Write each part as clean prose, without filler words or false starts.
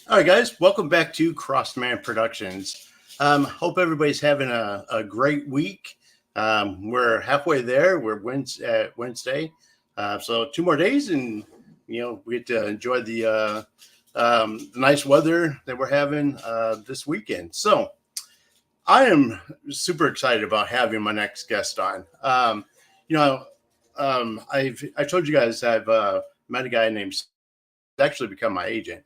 All right, guys, welcome back to Crossman Productions. Hope everybody's having a great week. We're halfway there. We're Wednesday, so 2 more days, and we get to enjoy the nice weather that we're having this weekend. So I am super excited about having my next guest on. You know, I told you guys I've met a guy named actually become my agent.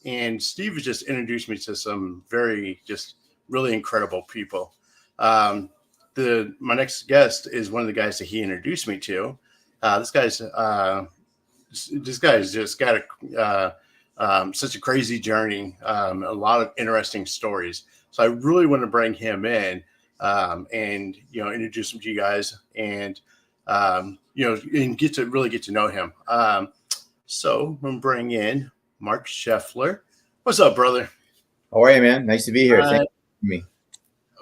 And Steve has just introduced me to some very just really incredible people. Um, the my next guest is one of the guys that he introduced me to. This guy's just got such a crazy journey, a lot of interesting stories. So I really want to bring him in and introduce him to you guys and get to really get to know him. So I'm going to bring in Marc Sheffler. What's up, brother? How are you, man? Nice to be here. Thank you for me.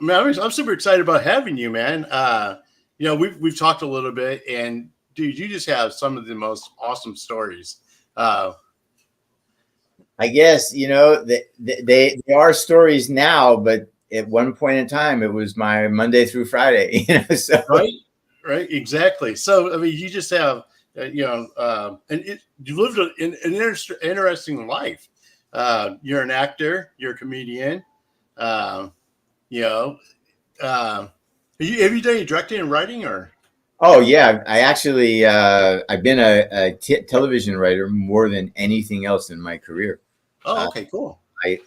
Man, I'm super excited about having you, man. We've talked a little bit, and dude, you just have some of the most awesome stories. I guess they are stories now, but at one point in time, it was my Monday through Friday. So right, exactly. So I mean, you just have you lived an interesting life. You're an actor, you're a comedian. Uh, you know, have you done any directing and writing or? Oh yeah, I actually I've been a television writer more than anything else in my career. Oh, okay, cool. I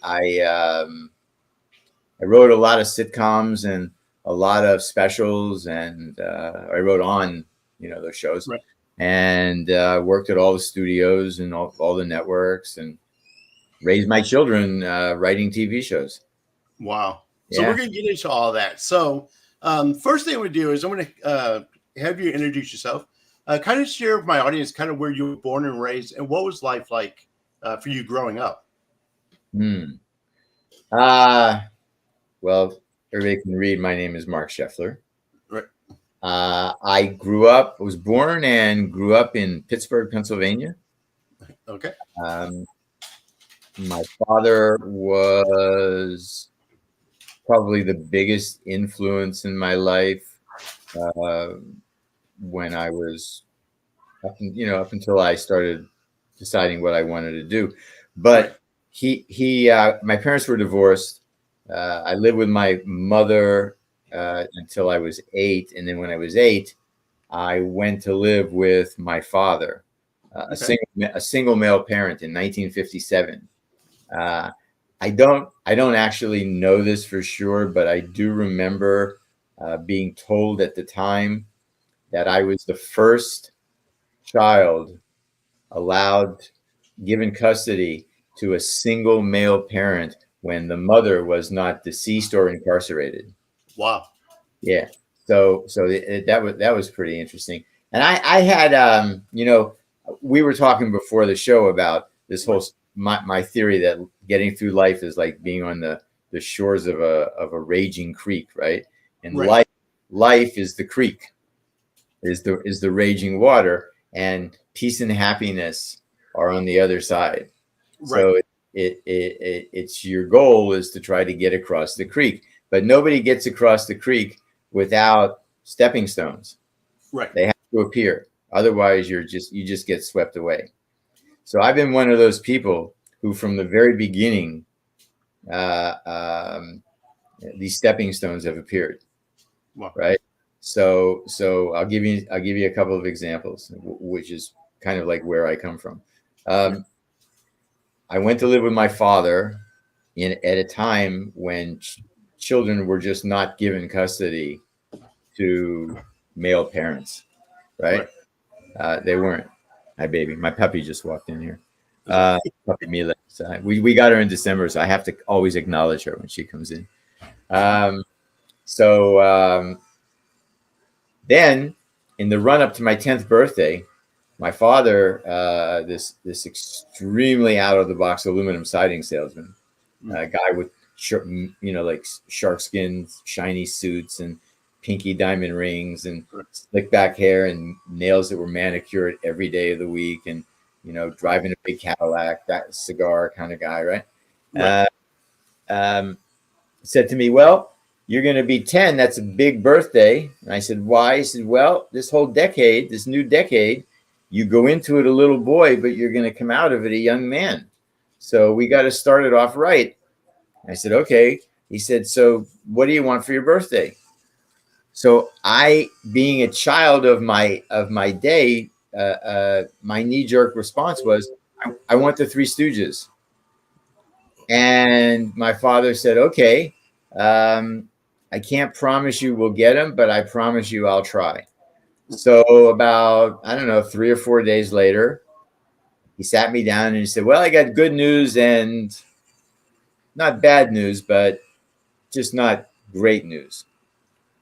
wrote a lot of sitcoms and a lot of specials, and I wrote on those shows. Right. And worked at all the studios and all the networks, and raised my children writing TV shows. Wow. So we're going to get into all that. So first thing we do is I'm going to have you introduce yourself. Kind of share with my audience kind of where you were born and raised and what was life like for you growing up? Well, everybody can read. My name is Marc Sheffler. Right. I was born and grew up in Pittsburgh, Pennsylvania. Okay. My father was probably the biggest influence in my life when I was up until I started deciding what I wanted to do. But my parents were divorced. I lived with my mother until I was 8. And then when I was 8, I went to live with my father, a single male parent in 1957. I don't actually know this for sure, but I do remember being told at the time that I was the first child given custody to a single male parent when the mother was not deceased or incarcerated. Wow. Yeah. So that was pretty interesting. And I had we were talking before the show about this whole my theory that getting through life is like being on the shores of a raging creek, right? And life is the creek, is the raging water, and peace and happiness are on the other side. Right. So it's your goal is to try to get across the creek, but nobody gets across the creek without stepping stones. Right. They have to appear. Otherwise, you just get swept away. So I've been one of those people who, from the very beginning, these stepping stones have appeared. Wow. Right. So I'll give you a couple of examples, which is kind of like where I come from. I went to live with my father at a time when children were just not given custody to male parents, right? They weren't. Hi, baby. My puppy just walked in here. Puppy Mila. So we got her in December, so I have to always acknowledge her when she comes in. Then, in the run up to my 10th birthday, my father, this extremely out of the box aluminum siding salesman, a guy with like shark skin, shiny suits, and pinky diamond rings, and slick back hair, and nails that were manicured every day of the week, and driving a big Cadillac, that cigar kind of guy, right? Right. Said to me, well, you're going to be 10. That's a big birthday. And I said, why? He said, well, this whole decade, this new decade, you go into it a little boy, but you're going to come out of it a young man. So we got to start it off right. I said, okay. He said, so what do you want for your birthday? So I, being a child of my day, my knee-jerk response was, I want the Three Stooges. And my father said, okay, I can't promise you we'll get them, but I promise you I'll try. So about, I don't know, 3 or 4 days later, he sat me down and he said, well, I got good news and not bad news, but just not great news.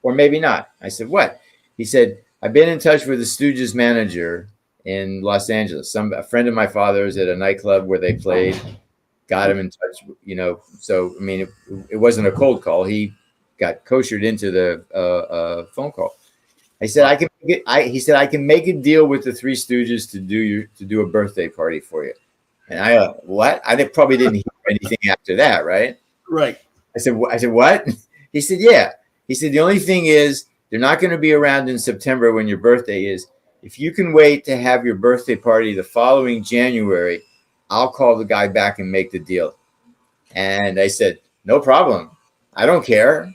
Or maybe not. I said, what? He said, I've been in touch with the Stooges manager in Los Angeles. A friend of my father's at a nightclub where they played, got him in touch, So, I mean, it wasn't a cold call. He got koshered into the phone call. I said, he said, I can make a deal with the Three Stooges to do a birthday party for you. And I, what? I probably didn't hear anything after that, right? Right. I said, what? He said, yeah. He said, the only thing is they're not going to be around in September when your birthday is. If you can wait to have your birthday party the following January, I'll call the guy back and make the deal. And I said, no problem. I don't care.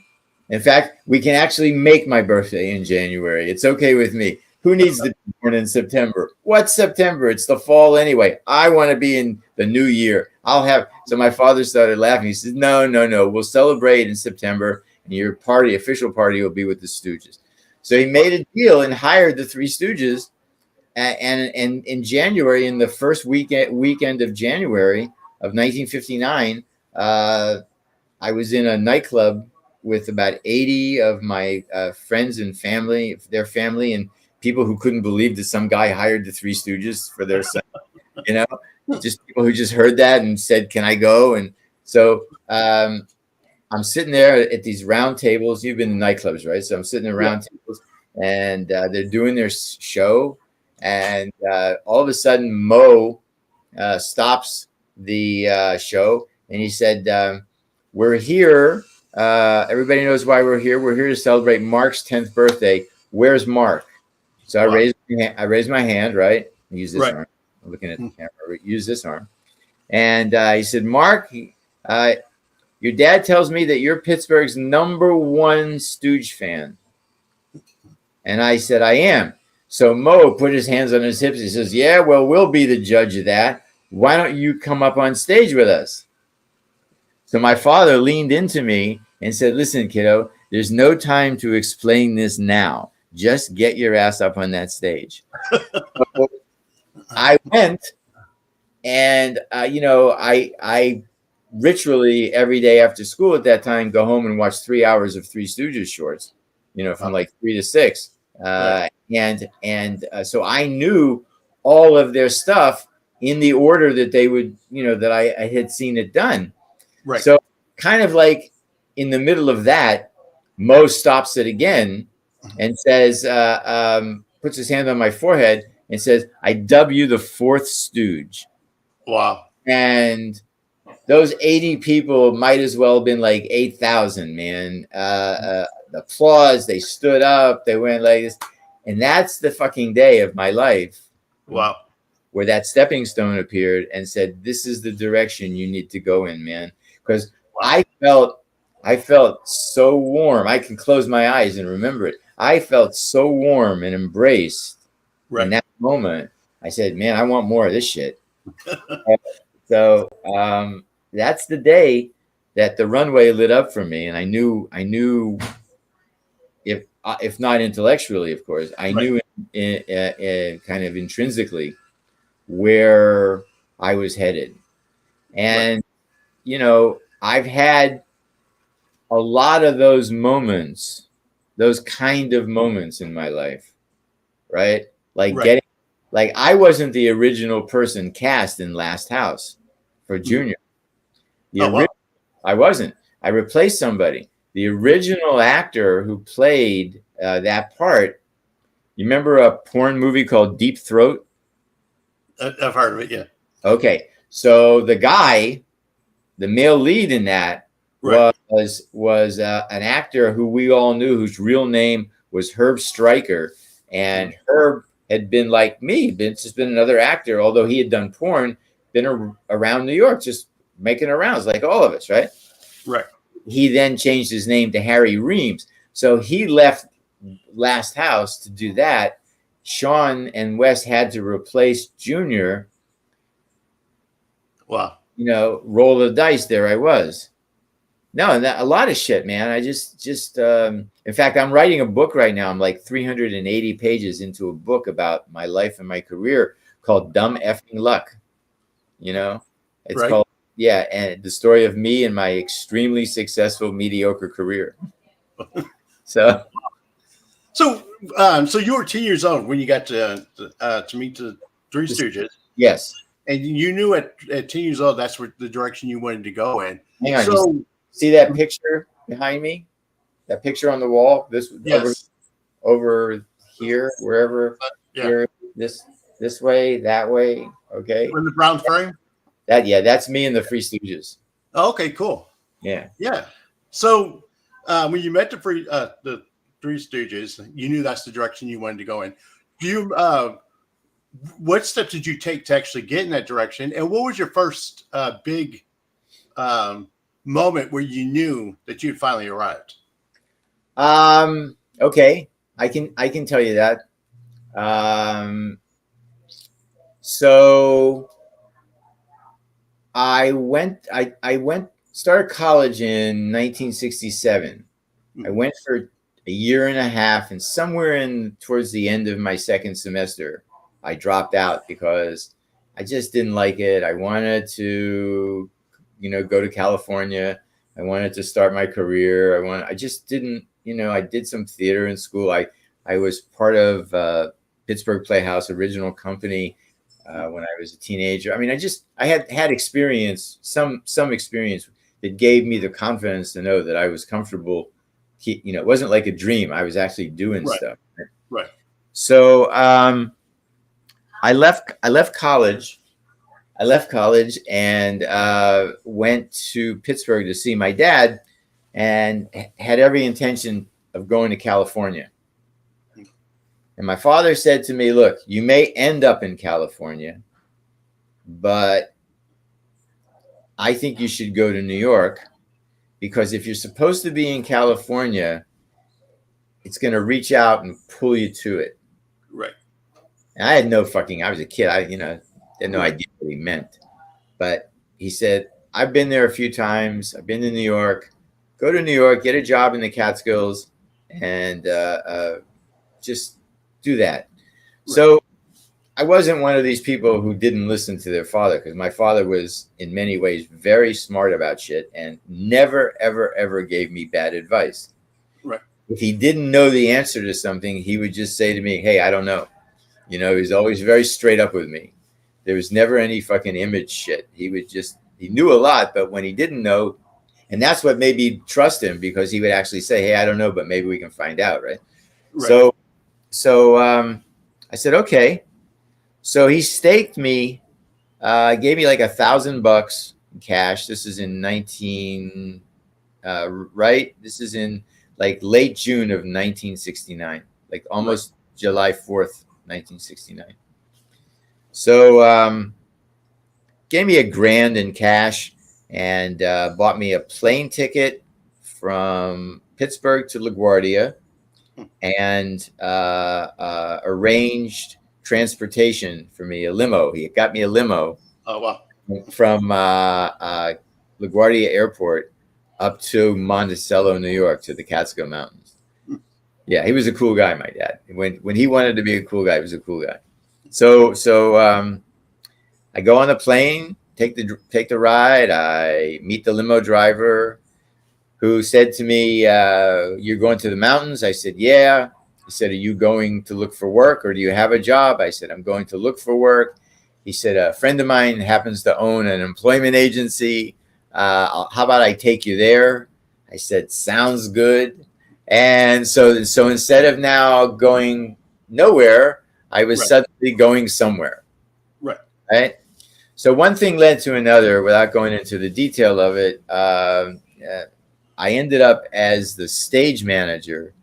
In fact, we can actually make my birthday in January. It's okay with me. Who needs to be born in September? What's September? It's the fall anyway. I want to be in the new year. So my father started laughing. He said, no. We'll celebrate in September. And your official party will be with the Stooges. So he made a deal and hired the Three Stooges. And in January, in the first weekend of January of 1959, I was in a nightclub with about 80 of my friends and family, their family, and people who couldn't believe that some guy hired the Three Stooges for their son. Just people who just heard that and said, "Can I go?" And so I'm sitting there at these round tables. You've been in nightclubs, right? So I'm sitting at round tables, and they're doing their show. And all of a sudden, Mo stops the show, and he said, we're here. Everybody knows why we're here. We're here to celebrate Mark's 10th birthday. Where's Mark? So I raised my hand, right? Use this arm. I'm looking at the camera. Use this arm. And he said, Mark, your dad tells me that you're Pittsburgh's #1 Stooge fan. And I said, I am. So Mo put his hands on his hips. He says, yeah, well, we'll be the judge of that. Why don't you come up on stage with us? So my father leaned into me and said, listen, kiddo, there's no time to explain this now. Just get your ass up on that stage. So I went, and, I ritually every day after school at that time go home and watch 3 hours of Three Stooges shorts, from like 3 to 6. So I knew all of their stuff in the order that they would, that I had seen it done. Right. So kind of like in the middle of that, Mo stops it again and says, puts his hand on my forehead and says, I dub you the 4th Stooge. Wow. And those 80 people might as well have been like 8,000, man. Applause. They stood up. They went like this. And that's the fucking day of my life. Wow. Where that stepping stone appeared and said, this is the direction you need to go in, man. Because I felt so warm. I can close my eyes and remember it. I felt so warm and embraced in that moment. I said, man, I want more of this shit. So that's the day that the runway lit up for me. And I knew if not intellectually, of course, I knew kind of intrinsically where I was headed. And, I've had a lot of those moments, those kind of moments in my life, right? Like I wasn't the original person cast in Last House for Junior. I wasn't. I replaced somebody. The original actor who played that part, you remember a porn movie called Deep Throat? I've heard of it. Yeah. Okay, so the male lead in that Right. was an actor who we all knew, whose real name was Herb Stryker, and Herb had been like me, just been another actor, although he had done porn, been around New York, just making rounds like all of us, right? Right. He then changed his name to Harry Reams. So he left Last House to do that. Sean and Wes had to replace Junior. Wow. You know, roll the dice. There I was. No, and a lot of shit, man. I just in fact, I'm writing a book right now. I'm like 380 pages into a book about my life and my career called Dumb Effing Luck. You know, it's Right. called, yeah, and the story of me and my extremely successful, mediocre career. So you were 10 years old when you got to meet the Three Stooges. Yes. And you knew at 10 years old, that's what the direction you wanted to go in. Hang on. So, you see that picture behind me? That picture on the wall? This yes. over here, wherever, Yeah. here, this way, that way. Okay. In the brown frame? That's me and the Three Stooges. Oh, okay, cool. Yeah. Yeah. So when you met the Three Stooges, you knew that's the direction you wanted to go in. Do you what steps did you take to actually get in that direction? And what was your first big moment where you knew that you'd finally arrived? Okay. I can tell you that. So I started college in 1967. I went for a year and a half, and somewhere towards the end of my second semester, I dropped out because I just didn't like it. I wanted to, go to California. I wanted to start my career. I just didn't, I did some theater in school. I was part of Pittsburgh Playhouse original company when I was a teenager. I mean, I had experience, some experience that gave me the confidence to know that I was comfortable. It wasn't like a dream. I was actually doing stuff. Right. So I left college. And went to Pittsburgh to see my dad, and had every intention of going to California. And my father said to me, "Look, you may end up in California, but I think you should go to New York, because if you're supposed to be in California, it's going to reach out and pull you to it." Right. And I was a kid. I had no idea what he meant. But he said, "I've been there a few times. I've been to New York. Go to New York, get a job in the Catskills, and just do that." Right. So I wasn't one of these people who didn't listen to their father, because my father was in many ways very smart about shit and never, ever, ever gave me bad advice. Right. If he didn't know the answer to something, he would just say to me, "Hey, I don't know." He's always very straight up with me. There was never any fucking image shit. He knew a lot, but when he didn't know, and that's what made me trust him, because he would actually say, "Hey, I don't know, but maybe we can find out." Right. So I said, okay. So he staked me, gave me like $1,000 in cash. This is in This is in like late June of 1969, like almost July 4th, 1969. So gave me $1,000 in cash, and bought me a plane ticket from Pittsburgh to LaGuardia, and arranged transportation for me, a limo. He got me a limo. Oh, wow. From LaGuardia Airport up to Monticello, New York, to the Catskill Mountains. Yeah, he was a cool guy, my dad. When he wanted to be a cool guy, he was a cool guy. So I go on the plane, take the ride. I meet the limo driver, who said to me, "You're going to the mountains?" I said, "Yeah." He said, "Are you going to look for work, or do you have a job?" I said, "I'm going to look for work." He said, "A friend of mine happens to own an employment agency. How about I take you there?" I said, "Sounds good." And so instead of now going nowhere, I was suddenly going somewhere. Right. Right. So one thing led to another without going into the detail of it. I ended up as the stage manager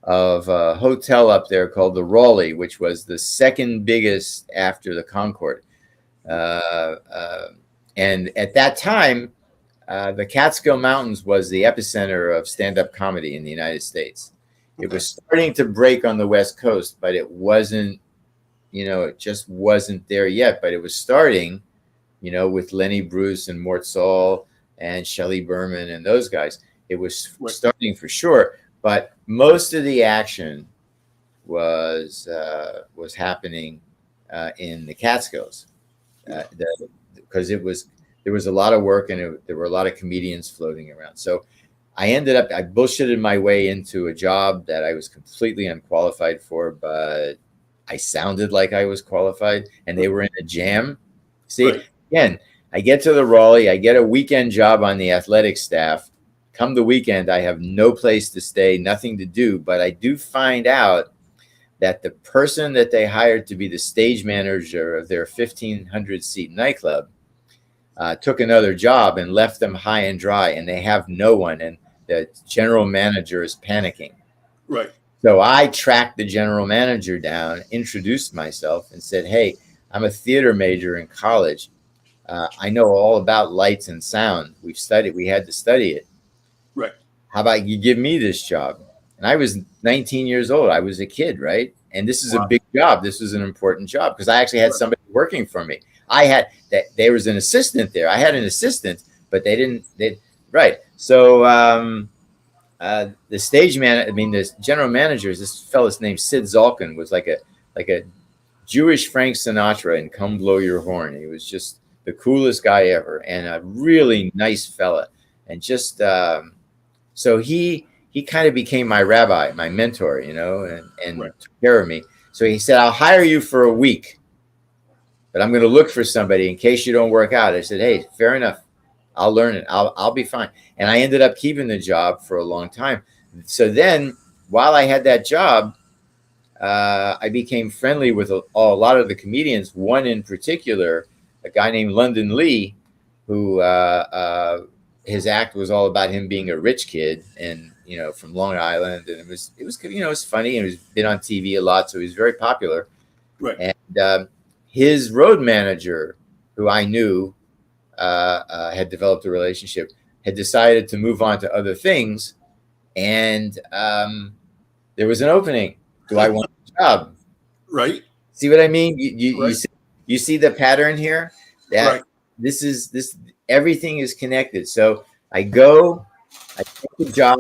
of a hotel up there called the Raleigh, which was the second biggest after the Concorde. Uh, uh, and at that time, the Catskill Mountains was the epicenter of stand-up comedy in the United States. It was starting to break on the West Coast, but it wasn't, it just wasn't there yet. But it was starting, with Lenny Bruce and Mort Saul and Shelley Berman and those guys. It was starting for sure. But most of the action was happening in the Catskills, because there was a lot of work, and there were a lot of comedians floating around. So I bullshitted my way into a job that I was completely unqualified for, but I sounded like I was qualified, and they were in a jam. See, again, I get to the Raleigh, I get a weekend job on the athletic staff. Come the weekend, I have no place to stay, nothing to do, but I do find out that the person that they hired to be the stage manager of their 1,500 seat nightclub took another job and left them high and dry, and they have no one, and the general manager is panicking. Right. So I tracked the general manager down, introduced myself, and said, "Hey, I'm a theater major in college. I know all about lights and sound. We had to study it. Right. How about you give me this job?" And I was 19 years old. I was a kid, right? And this is a big job. This was an important job because I actually had somebody working for me. There was an assistant there. I had an assistant, but right. So the general manager is this fellow's named Sid Zalkin, was like a Jewish Frank Sinatra in Come Blow Your Horn. He was just the coolest guy ever, and a really nice fella. And just so he kind of became my rabbi, my mentor, and took care of me. So he said, "I'll hire you for a week, but I'm going to look for somebody in case you don't work out." I said, "Hey, fair enough. I'll learn it. I'll be fine." And I ended up keeping the job for a long time. So then, while I had that job, I became friendly with a lot of the comedians. One in particular, a guy named London Lee, who his act was all about him being a rich kid and from Long Island, and it was funny, and he's been on TV a lot, so he's very popular. Right. And his road manager, who I knew had developed a relationship, had decided to move on to other things, and there was an opening. Do I want a job? Right. See what I mean? You see the pattern here? That this everything is connected. So I take the job,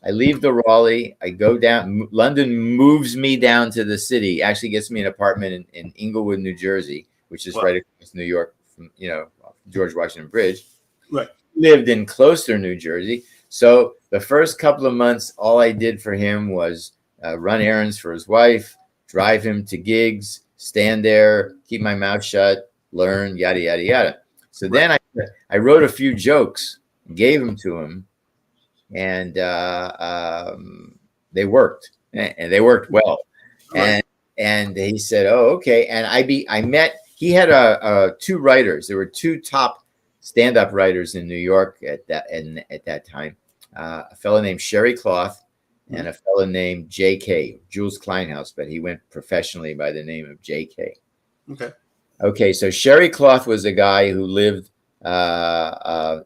I leave the Raleigh, I go down. London moves me down to the city, actually gets me an apartment in Inglewood, New Jersey, which is right across New York from, George Washington Bridge. Right. Lived in Closter, New Jersey. So the first couple of months, all I did for him was run errands for his wife, drive him to gigs, stand there, keep my mouth shut, learn, yada, yada, yada. So then I wrote a few jokes, gave them to him, and they worked, and they worked well. Right. And he said, "Oh, okay." And he had two writers. There were two top stand-up writers in New York at that time. A fellow named Sherry Cloth and a fellow named J.K., Jules Kleinhaus, but he went professionally by the name of J.K. Okay, so Sherry Cloth was a guy who lived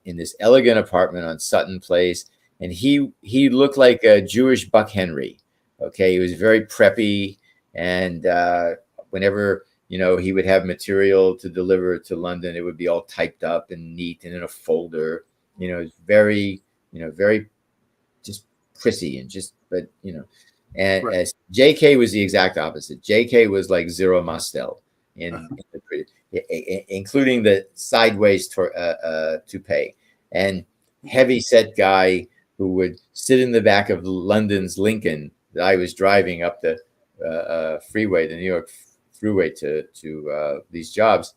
in this elegant apartment on Sutton Place, and he looked like a Jewish Buck Henry. Okay, he was very preppy, and whenever he would have material to deliver to London, it would be all typed up and neat and in a folder. It's very just prissy and and JK was the exact opposite. JK was like Zero Mostel including the sideways toupee, and heavy set guy who would sit in the back of London's Lincoln that I was driving up the freeway, the New York Thruway to these jobs,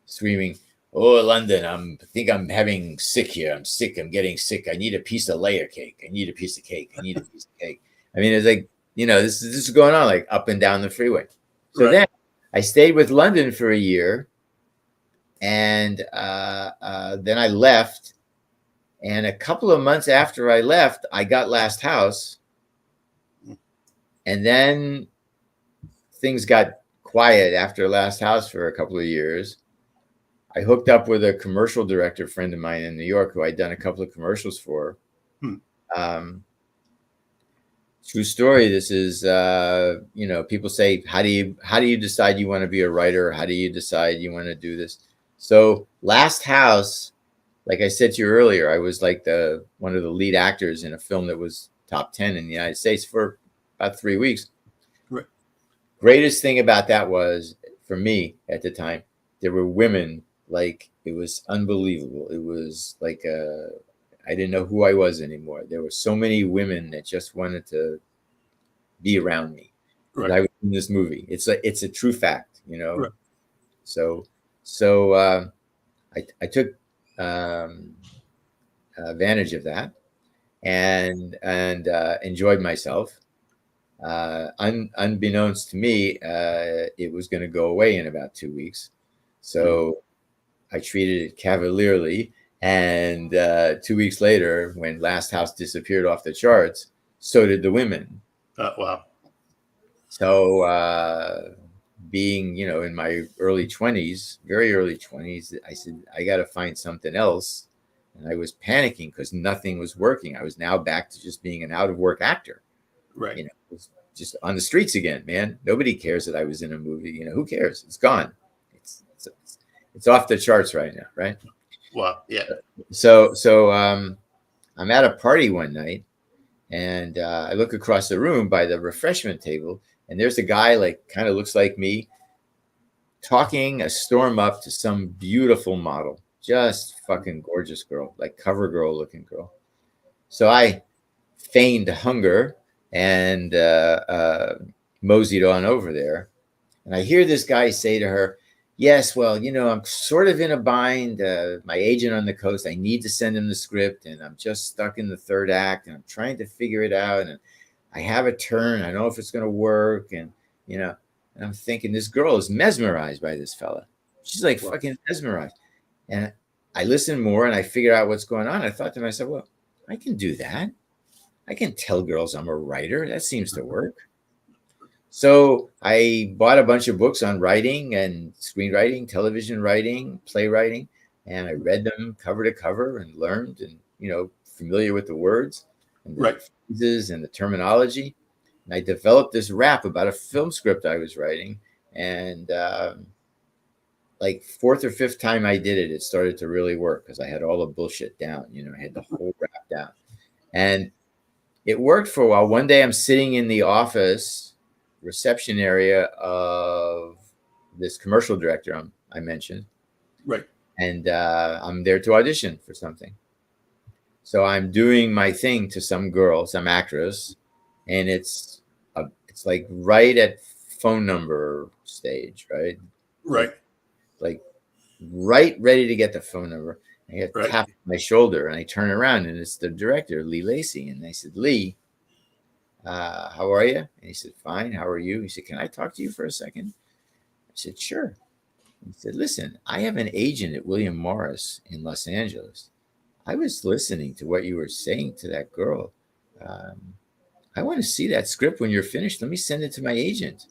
screaming, "Oh, London, I think I'm having sick here. I'm sick. I'm getting sick. I need a piece of layer cake. I need a piece of cake. I need a piece of cake." I mean, it's like, this is going on like up and down the freeway. So then I stayed with London for a year, And then I left. And a couple of months after I left, I got Last House. And then things got quiet after Last House for a couple of years. I hooked up with a commercial director friend of mine in New York who I'd done a couple of commercials for. True story. This is, people say, how do you decide you want to be a writer? How do you decide you want to do this? So Last House, like I said to you earlier, I was like one of the lead actors in a film that was top 10 in the United States for about 3 weeks. Right. Greatest thing about that was, for me at the time, there were women, like, it was unbelievable. It was like I didn't know who I was anymore. There were so many women that just wanted to be around me. Right. I was in this movie. It's a true fact, Right. So I took advantage of that and enjoyed myself. Unbeknownst to me, it was going to go away in about 2 weeks. So I treated it cavalierly. And 2 weeks later, when Last House disappeared off the charts, so did the women. Wow. So being, in my early 20s, very early 20s, I said, I got to find something else. And I was panicking because nothing was working. I was now back to just being an out-of-work actor. Right. Just on the streets again, man. Nobody cares that I was in a movie. Who cares? It's gone. It's off the charts right now, right? Wow. Yeah. So I'm at a party one night, and I look across the room by the refreshment table, and there's a guy, like, kind of looks like me, talking a storm up to some beautiful model, just fucking gorgeous girl, like cover girl looking girl. So I feigned hunger and moseyed on over there, and I hear this guy say to her, yes, well, I'm sort of in a bind. My agent on the coast, I need to send him the script, and I'm just stuck in the third act, and I'm trying to figure it out, and I have a turn. I don't know if it's going to work, and and I'm thinking, this girl is mesmerized by this fella. She's like fucking mesmerized. And I listen more, and I figure out what's going on. I thought to myself, well, I can do that. I can tell girls I'm a writer. That seems to work. So I bought a bunch of books on writing and screenwriting, television writing, playwriting, and I read them cover to cover and learned and, familiar with the words and the phrases and the terminology. And I developed this rap about a film script I was writing. And like fourth or fifth time I did it, it started to really work because I had all the bullshit down. I had the whole rap down. And it worked for a while. One day I'm sitting in the office reception area of this commercial director I mentioned. Right. And I'm there to audition for something. So I'm doing my thing to some girl, some actress, and it's like right at phone number stage, right? Right. Like right ready to get the phone number. I get tapped on my shoulder, and I turn around, and it's the director, Lee Lacey. And I said, Lee, how are you? And he said, fine. How are you? He said, can I talk to you for a second? I said, sure. He said, listen, I have an agent at William Morris in Los Angeles. I was listening to what you were saying to that girl. I want to see that script when you're finished. Let me send it to my agent.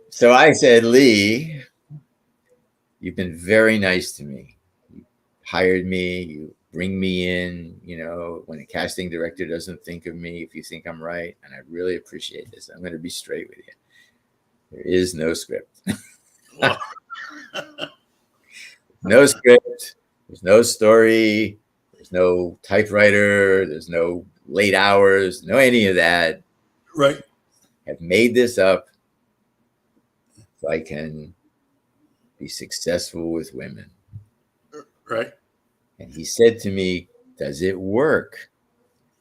So I said, Lee, you've been very nice to me. You hired me. You bring me in, when a casting director doesn't think of me, if you think I'm right, and I really appreciate this. I'm going to be straight with you. There is no script. No script. There's no story. There's no typewriter. There's no late hours. No any of that. Right. I've made this up so I can be successful with women. Right. And he said to me, does it work?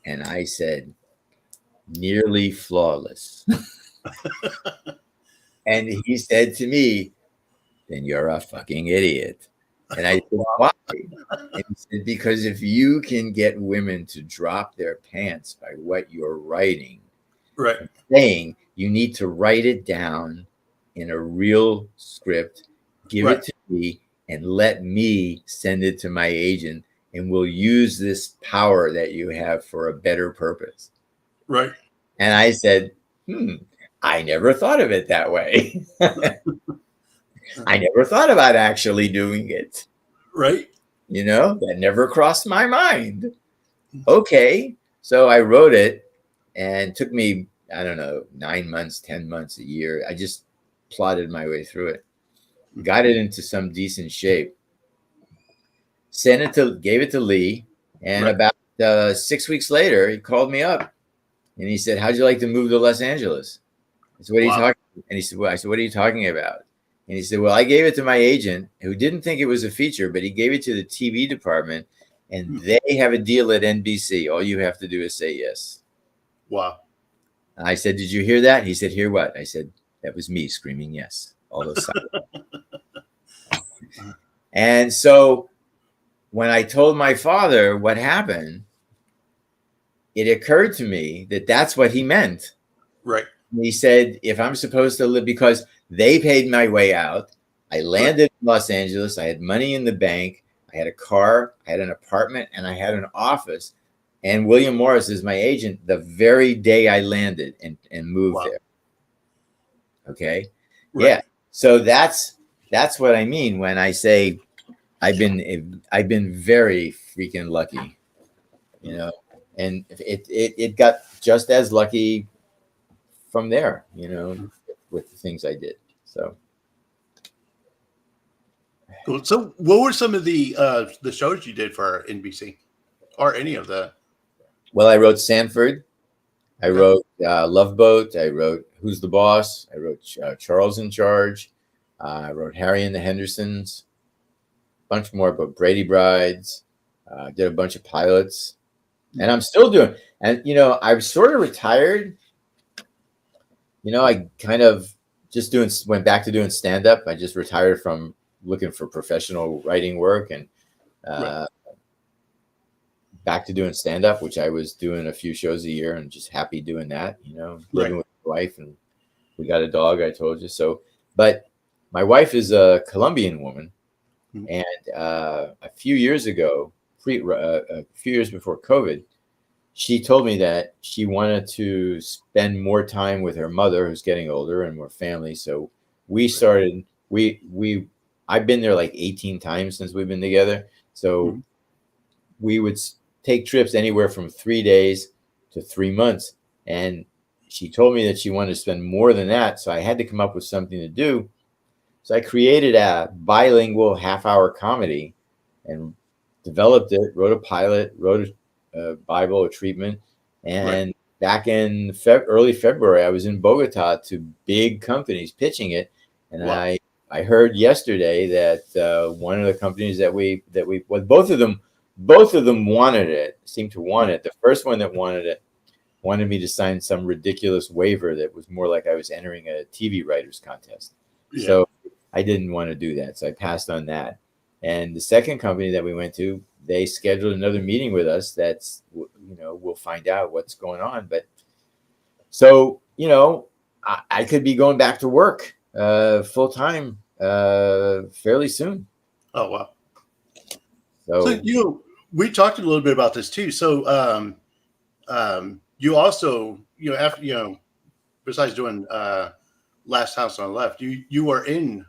And I said, nearly flawless. And he said to me, then you're a fucking idiot. And I said, why? And he said, because if you can get women to drop their pants by what you're writing, saying, you need to write it down in a real script give it to me and let me send it to my agent, and we'll use this power that you have for a better purpose. Right. And I said, I never thought of it that way. I never thought about actually doing it. Right. That never crossed my mind. Okay. So I wrote it, and it took me, I don't know, 9 months, 10 months, a year. I just plotted my way through it, got it into some decent shape, gave it to Lee. And about 6 weeks later, he called me up and he said, how'd you like to move to Los Angeles? I said, what are you talking about? And he said, I said, what are you talking about? And he said, well, I gave it to my agent, who didn't think it was a feature, but he gave it to the TV department, and they have a deal at NBC. All you have to do is say yes. Wow. I said, did you hear that? He said, hear what? I said, that was me screaming yes. All those And so when I told my father what happened, it occurred to me that that's what he meant. Right. He said, if I'm supposed to live, because they paid my way out, I landed in Los Angeles, I had money in the bank, I had a car, I had an apartment, and I had an office. And William Morris is my agent the very day I landed and moved there. Okay. Right. Yeah. So that's what I mean when I say I've been very freaking lucky, and it got just as lucky from there, with the things I did. So cool. So what were some of the shows you did for NBC, or any of the? Well, I wrote Sanford. I wrote Love Boat. I wrote Who's the Boss. I wrote Charles in Charge. I wrote Harry and the Hendersons. A bunch more, but Brady Brides. Did a bunch of pilots, and I'm still doing. And I've sort of retired. I kind of just went back to doing stand up. I just retired from looking for professional writing work, and back to doing stand up, which I was doing a few shows a year and just happy doing that, living with my wife, and we got a dog, I told you. So, but my wife is a Colombian woman. And a few years ago, a few years before COVID, she told me that she wanted to spend more time with her mother, who's getting older, and more family. So we started, I've been there like 18 times since we've been together. So we would take trips anywhere from 3 days to 3 months. And she told me that she wanted to spend more than that. So I had to come up with something to do. So I created a bilingual half-hour comedy and developed it, wrote a pilot, wrote a Bible, a treatment. And back in early February, I was in Bogota to big companies pitching it. And I heard yesterday that one of the companies that we both of them wanted it, seemed to want it. The first one that wanted it wanted me to sign some ridiculous waiver that was more like I was entering a TV writers contest. Yeah. So I didn't want to do that. So I passed on that. And the second company that we went to, they scheduled another meeting with us. That's, we'll find out what's going on. But so, I could be going back to work full time fairly soon. Oh, wow. So, we talked a little bit about this too. So, you also, after, besides doing Last House on the Left, you were in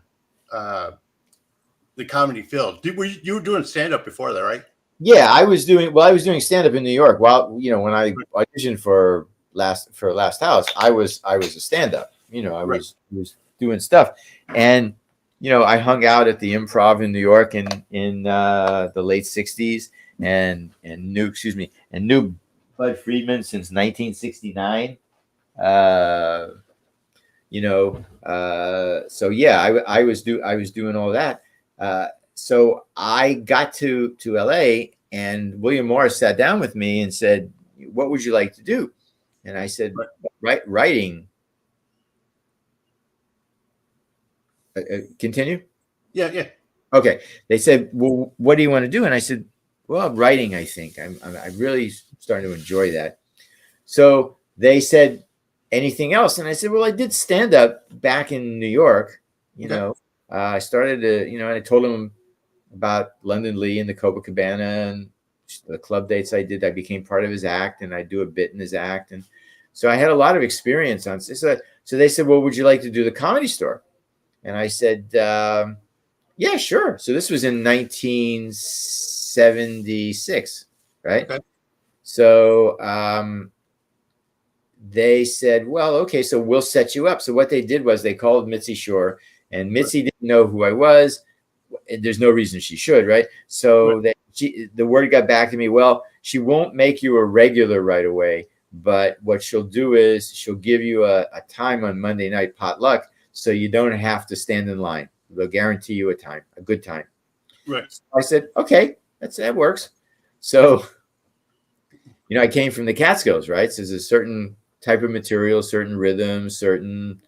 the comedy field. You were doing stand up before that, right? Yeah, I was doing stand up in New York. Well, when I auditioned for Last House, I was a stand up. I was doing stuff, and I hung out at the Improv in New York in the late '60s, and knew Bud Friedman since 1969. So yeah, I was doing all that. So I got to LA, and William Morris sat down with me and said, "What would you like to do?" And I said, "Writing." Continue? Yeah. Okay. They said, "Well, what do you want to do?" And I said, "Well, writing, I think. I'm really starting to enjoy that." So they said, "Anything else?" And I said, "Well, I did stand up back in New York, I started to, and I told him about London Lee and the Copacabana and the club dates I did. I became part of his act, and I do a bit in his act. And so I had a lot of experience on this. So they said, well, would you like to do the Comedy Store? And I said, yeah, sure. So this was in 1976, right? Okay. So they said, well, okay, so we'll set you up. So what they did was they called Mitzi Shore, and Mitzi didn't know who I was. There's no reason she should, right? So the word got back to me, well, she won't make you a regular right away, but what she'll do is she'll give you a time on Monday night potluck, so you don't have to stand in line. They'll guarantee you a time, a good time. Right. So I said, okay, that works. So, I came from the Catskills, right? So there's a certain type of material, certain rhythm, certain,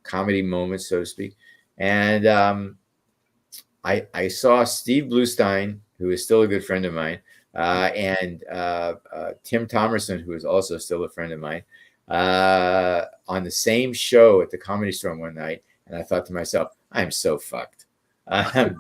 comedy moments, so to speak. And I saw Steve Bluestein, who is still a good friend of mine, and Tim Thomerson, who is also still a friend of mine, on the same show at the Comedy Store one night. And I thought to myself, I'm so fucked. I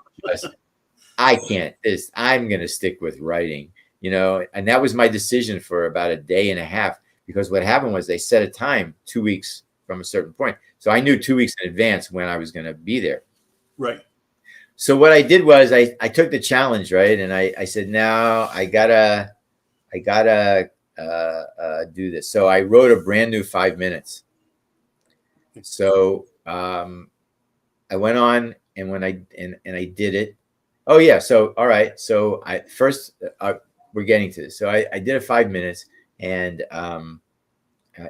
can't. I'm going to stick with writing, and that was my decision for about a day and a half, because what happened was they set a time 2 weeks from a certain point. So I knew 2 weeks in advance when I was going to be there. Right. So what I did was I took the challenge, right? And I said, no, I gotta do this. So I wrote a brand new 5 minutes. So I went on, and when I did it. Oh yeah. So all right. So we're getting to this. So I did a 5 minutes, and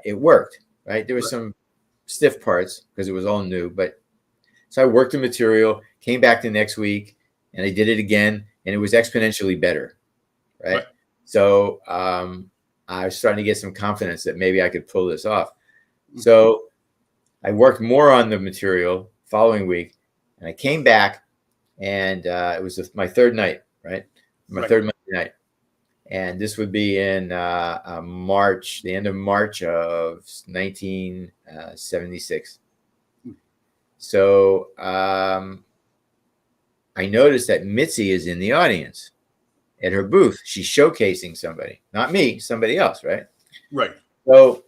it worked. Right. There were some stiff parts because it was all new, but so I worked the material, came back the next week, and I did it again, and it was exponentially better. Right. So I was starting to get some confidence that maybe I could pull this off. So I worked more on the material following week, and I came back, and it was my third night, right? Third Monday night. And this would be in March, the end of March of 1976. So I noticed that Mitzi is in the audience at her booth. She's showcasing somebody, not me, somebody else, right? Right. So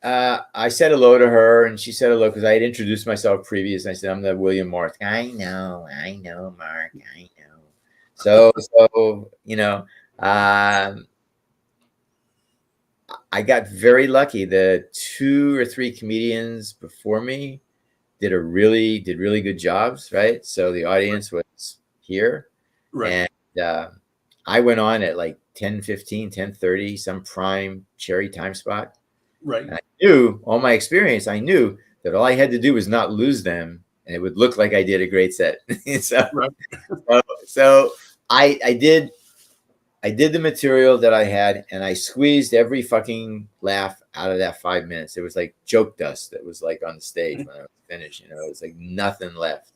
I said hello to her, and she said hello because I had introduced myself previous. I said, I'm the William Morris. I know, Mark, I know. So I got very lucky. The 2 or 3 comedians before me did really good jobs, right? So the audience was here. Right. And I went on at like 10:15, 10:30, some prime cherry time spot. Right. And I knew, all my experience, I knew that all I had to do was not lose them, and it would look like I did a great set. So I did the material that I had, and I squeezed every fucking laugh out of that 5 minutes. It was like joke dust that was like on the stage when I was finished. It was like nothing left.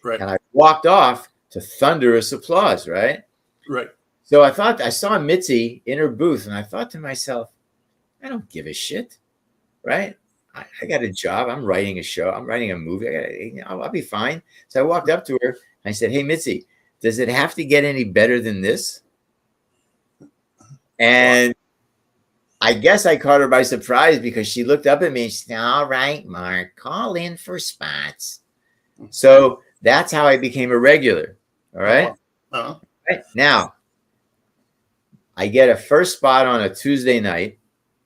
Right. And I walked off to thunderous applause, right? Right. So I saw Mitzi in her booth, and I thought to myself, I don't give a shit, right? I got a job. I'm writing a show. I'm writing a movie. I'll be fine. So I walked up to her, and I said, hey, Mitzi, does it have to get any better than this? And I guess I caught her by surprise, because she looked up at me and she said, all right, Mark, call in for spots. So that's how I became a regular. All right. Uh-huh. Right. Now, I get a first spot on a Tuesday night.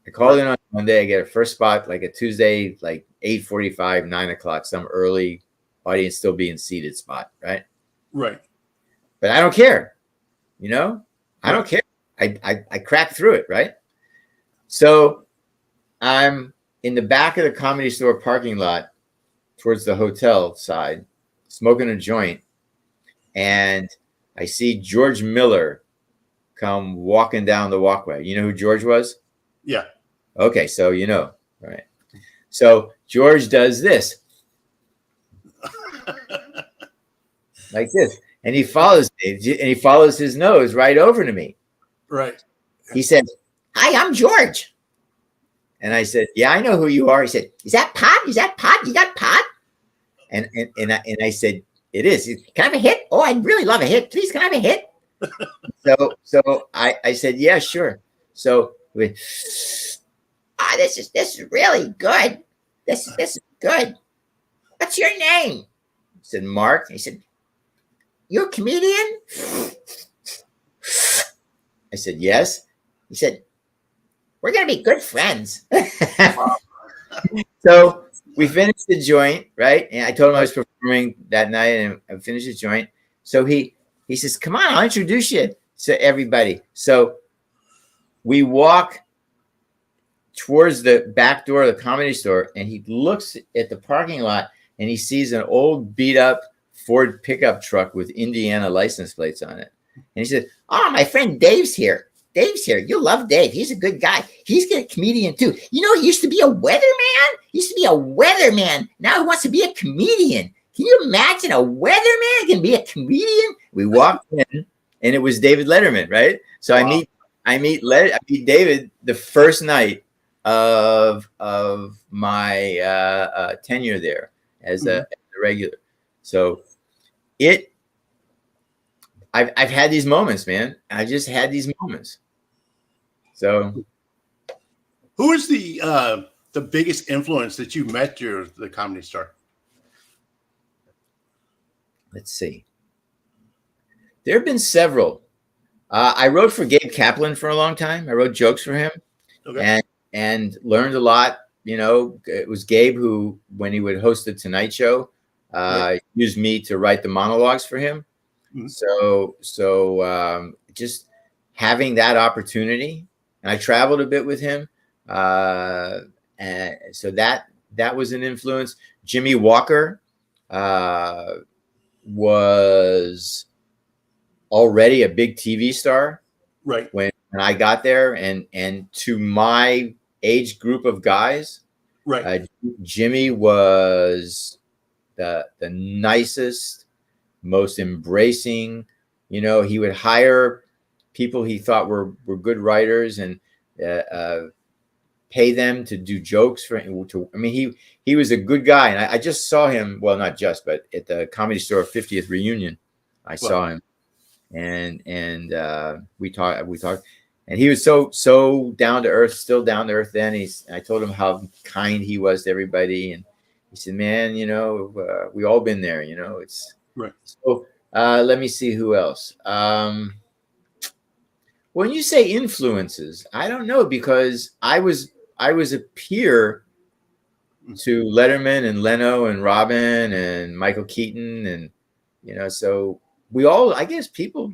I call in on Monday. I get a first spot like a Tuesday, like 8:45, 9 o'clock, some early audience still being seated spot. Right. Right. But I don't care. I don't care. I cracked through it. Right. So I'm in the back of the Comedy Store parking lot towards the hotel side, smoking a joint. And I see George Miller come walking down the walkway. You know who George was? Yeah. Okay, so right? So George does this, like this, and he follows me, and he follows his nose right over to me. Right. He said, "Hi, I'm George," and I said, "Yeah, I know who you are." He said, "Is that pot? Is that pot? You got pot?" And I said, it is. Can I have a hit? Oh, I'd really love a hit. Please, can I have a hit? So I said, yeah, sure. So we, this is really good. This is good. What's your name? I said, Mark. He said, you're a comedian? I said, yes. He said, we're going to be good friends. So we finished the joint, right? And I told him I was performing that night, and I finished the joint. So he says, come on, I'll introduce you to everybody. So we walk towards the back door of the Comedy Store, and he looks at the parking lot, and he sees an old beat up Ford pickup truck with Indiana license plates on it. And he said, oh, my friend Dave's here. Dave's here. You'll love Dave. He's a good guy. He's a comedian too. You know, he used to be a weatherman. He used to be a weatherman. Now he wants to be a comedian. Can you imagine a weatherman can be a comedian? We walked in, and it was David Letterman, right? So wow. I meet David the first night of my tenure there as a regular. So I've had these moments, man. I just had these moments. So who is the biggest influence that you met through the Comedy Store? Let's see. There have been several. I wrote for Gabe Kaplan for a long time. I wrote jokes for him, and learned a lot. You know, it was Gabe who, when he would host the Tonight Show, used me to write the monologues for him. Mm-hmm. So just having that opportunity, and I traveled a bit with him, and so that was an influence. Jimmy Walker was already a big TV star, right? When I got there, and to my age group of guys, right? Jimmy was the nicest, most embracing. You know, he would hire people he thought were good writers and pay them to do jokes for him. I mean, he was a good guy, and I just saw him. Well, not just, but at the Comedy Store 50th reunion, I saw him, and we talked, and he was so down to earth, still down to earth. Then I told him how kind he was to everybody, and he said, "Man, you know, we all been there. You know, it's right." So let me see who else. When you say influences, I don't know, because I was a peer to Letterman and Leno and Robin and Michael Keaton, and you know, so we all, I guess, people.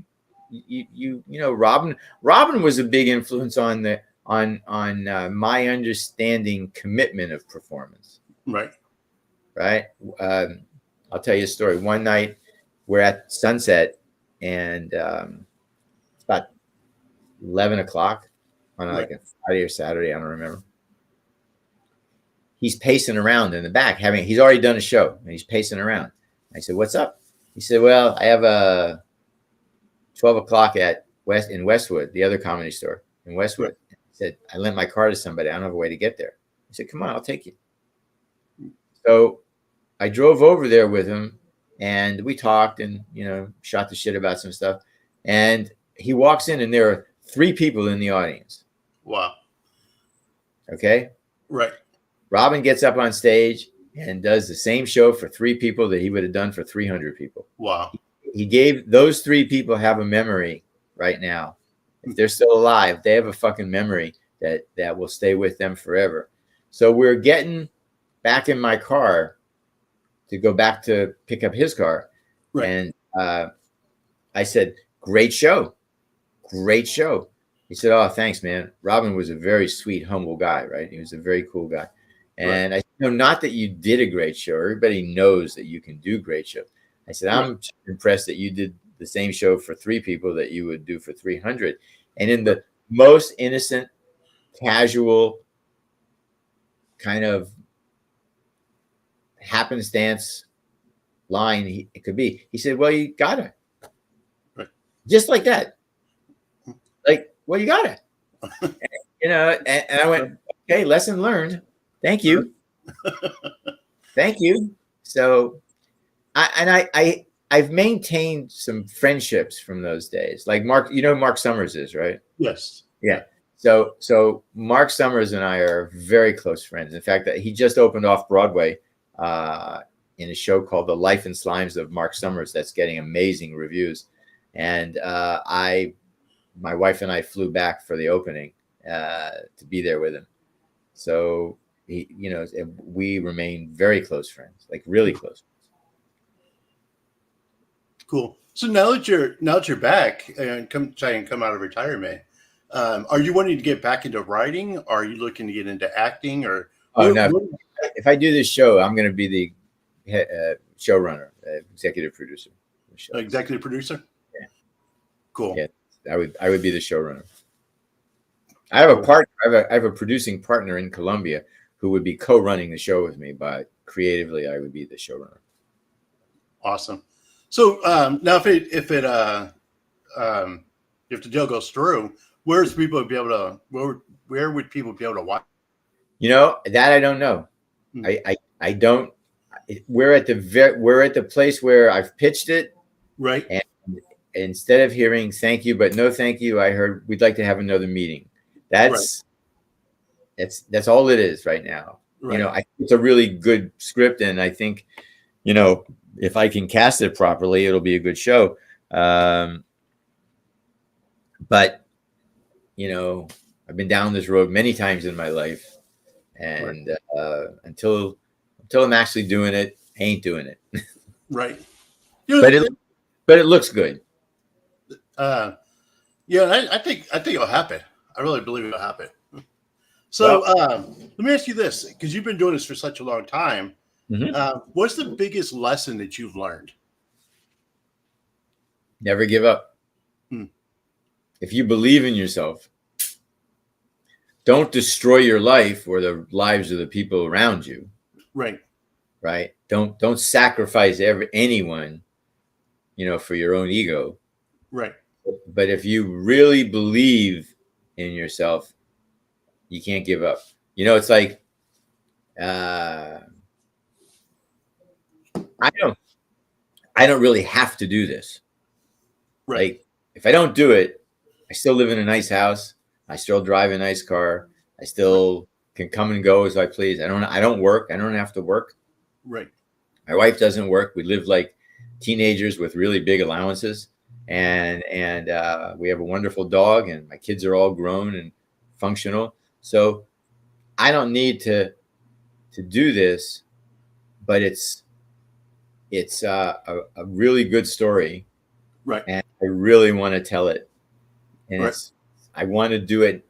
You know, Robin was a big influence on my understanding commitment of performance. Right. I'll tell you a story. One night we're at Sunset, and it's about 11 o'clock on like a Friday or Saturday, I don't remember. He's pacing around in the back, he's already done a show, and he's pacing around. I said, "What's up?" He said, "Well, I have a 12 o'clock in Westwood, the other Comedy Store in Westwood." He said, "I lent my car to somebody. I don't have a way to get there." I said, "Come on, I'll take you." So I drove over there with him, and we talked and, you know, shot the shit about some stuff. And he walks in, and there are 3 people in the audience. Wow. Okay. Right. Robin gets up on stage and does the same show for 3 people that he would have done for 300 people. Wow. He gave those 3 people have a memory right now. If they're still alive, they have a fucking memory that will stay with them forever. So we're getting back in my car to go back to pick up his car. Right. And I said, "Great show. Great show." He said, "Oh, thanks, man." Robin was a very sweet, humble guy, right? He was a very cool guy. And I said, "No, not that you did a great show. Everybody knows that you can do great shows." I said, "I'm impressed that you did the same show for 3 people that you would do for 300. And in the most innocent, casual kind of happenstance line it could be." He said, "Well, you got it." Right. Just like that. Like, "Well, you got it." You know, and I went, "Okay, lesson learned. Thank you." Thank you. So I've maintained some friendships from those days. Like Mark, Mark Summers is, right? Yes. Yeah. So Mark Summers and I are very close friends. In fact, that he just opened off Broadway in a show called The Life and Slimes of Mark Summers that's getting amazing reviews. And my wife and I flew back for the opening to be there with him. So we remain very close friends, like really close. Cool. So now that you're back and trying to come out of retirement, are you wanting to get back into writing? Or are you looking to get into acting? Or no, if I do this show, I'm going to be the showrunner, executive producer. Executive producer. Yeah. Cool. Yeah, I would be the showrunner. I have a partner. I have a producing partner in Colombia who would be co-running the show with me, but creatively, I would be the showrunner. Awesome. So now, if the deal goes through, where would people be able to watch? That I don't know. I don't. We're at the place where I've pitched it, right? And instead of hearing "thank you" but no thank you, I heard we'd like to have another meeting. That's all it is right now. Right. I think it's a really good script, and I think, if I can cast it properly, it'll be a good show. But I've been down this road many times in my life, and until I'm actually doing it, I ain't doing it. Right. But it looks good. I think it'll happen. I really believe it'll happen. So let me ask you this, because you've been doing this for such a long time. Mm-hmm. What's the biggest lesson that you've learned? Never give up. If you believe in yourself, don't destroy your life or the lives of the people around you. Right. Right. Don't sacrifice anyone, for your own ego. Right. But if you really believe in yourself, you can't give up. It's like, I don't really have to do this. Right. Like, if I don't do it, I still live in a nice house. I still drive a nice car. I still can come and go as I please. I don't work. I don't have to work. Right. My wife doesn't work. We live like teenagers with really big allowances, and we have a wonderful dog, and my kids are all grown and functional. So I don't need to do this, but it's a really good story, right? And I really want to tell it, and right. I want to do it.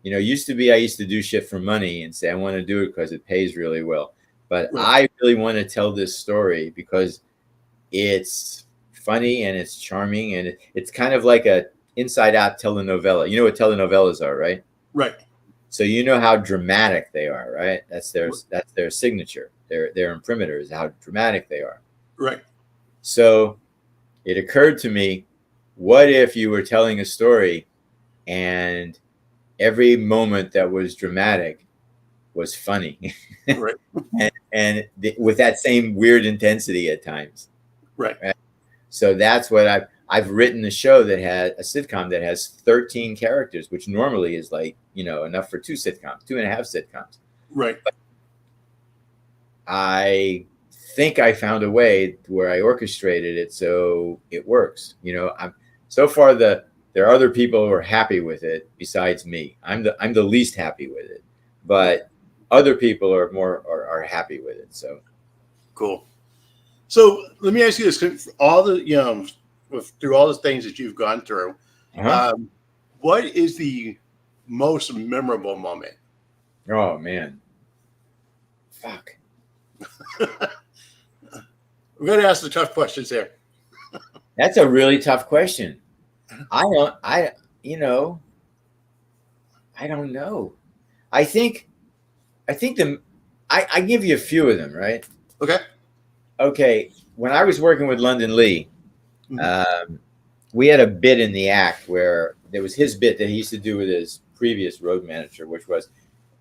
Used to be I used to do shit for money and say I want to do it because it pays really well, but I really want to tell this story because it's funny and it's charming, and it's kind of like a inside out telenovela. You know what telenovelas are, right? Right. So how dramatic they are, right? That's their signature. Their imprimatur is how dramatic they are. Right. So it occurred to me, what if you were telling a story and every moment that was dramatic was funny, right? and with that same weird intensity at times, right? So that's what I've written a show that had a sitcom that has 13 characters, which normally is like enough for 2.5 sitcoms. Right. But I think I found a way where I orchestrated it so it works. So far there are other people who are happy with it besides me. I'm the least happy with it, but other people are happy with it. So cool. So let me ask you this: all the through all the things that you've gone through, what is the most memorable moment? Oh man, fuck. We're going to ask the tough questions here. That's a really tough question. I don't know. I think I give you a few of them, right? Okay. When I was working with London Lee, we had a bit in the act where there was his bit that he used to do with his previous road manager, which was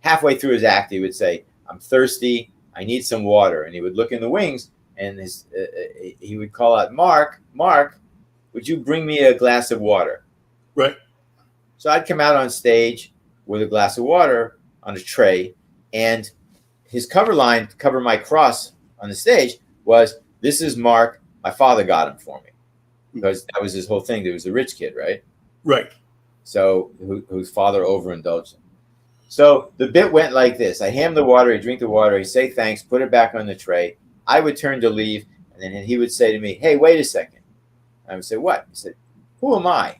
halfway through his act, he would say, "I'm thirsty. I need some water." And he would look in the wings and he would call out, Mark, would you bring me a glass of water? Right. So I'd come out on stage with a glass of water on a tray, and his cover line to cover my cross on the stage was, "This is Mark. My father got him for me," because that was his whole thing. There was a rich kid, right? Right. So whose father overindulged him. So the bit went like this: I hand him the water, he drink the water, he say thanks, put it back on the tray. I would turn to leave, and then he would say to me, "Hey, wait a second." I would say, "What?" He said, "Who am I?"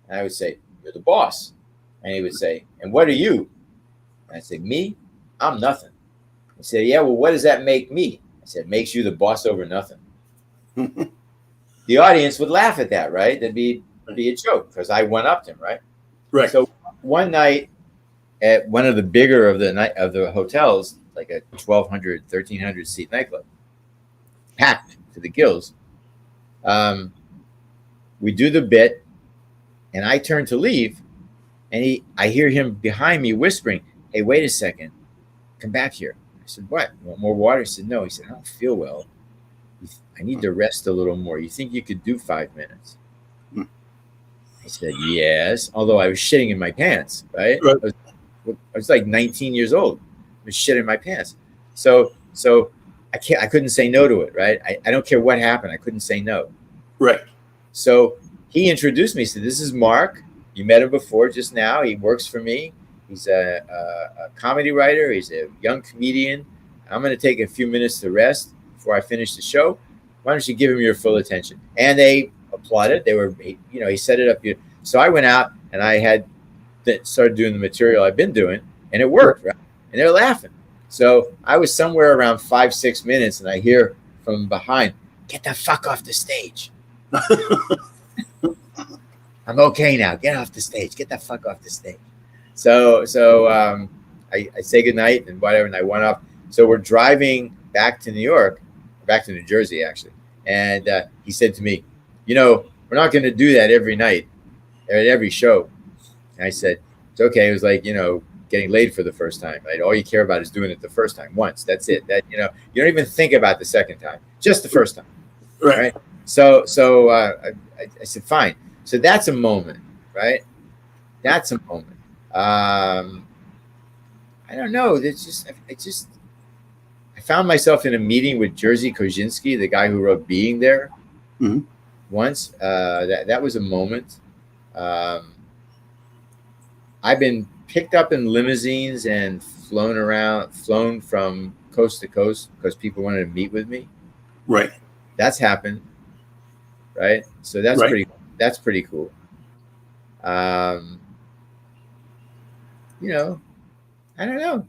And I would say, "You're the boss." And he would say, "And what are you?" And I'd say, "Me? I'm nothing." He said, "Yeah, well, what does that make me?" I said, "Makes you the boss over nothing." The audience would laugh at that, right? That'd be a joke because I went up to him, right? Right. So one night at one of the bigger of the hotels, like a 1,200, 1,300 seat nightclub, packed to the gills. We do the bit, and I turn to leave, and I hear him behind me whispering, "Hey, wait a second, come back here." I said, "What? You want more water?" He said, "No." He said, "I don't feel well. I need to rest a little more. You think you could do 5 minutes?" I said, "Yes." Although I was shitting in my pants, right? Right. I was like 19 years old. I was shitting in my pants. So I couldn't say no to it, right? I don't care what happened. I couldn't say no. Right. So he introduced me. He said, "This is Mark. You met him before just now. He works for me. He's a comedy writer. He's a young comedian. I'm going to take a few minutes to rest before I finish the show. Why don't you give him your full attention?" And they applauded. He set it up. So I went out and I had started doing the material I've been doing, and it worked, right? And they're laughing. So I was somewhere around 5-6 minutes, and I hear from behind, "Get the fuck off the stage." I'm okay now. Get off the stage. Get the fuck off the stage. So I say goodnight and whatever, and I went off. So we're driving back to New York, back to New Jersey, actually. And he said to me, "We're not going to do that every night, at every show." And I said, "It's okay." It was like, getting laid for the first time, right? All you care about is doing it the first time, once. That's it. That, you don't even think about the second time, just the first time. Right. So I said, "Fine." So that's a moment, right? That's a moment. I don't know. I found myself in a meeting with Jerzy Kosinski, the guy who wrote Being There, once. That was a moment. I've been picked up in limousines and flown from coast to coast because people wanted to meet with me. Right. That's happened. Right. So that's Right. pretty cool. I don't know.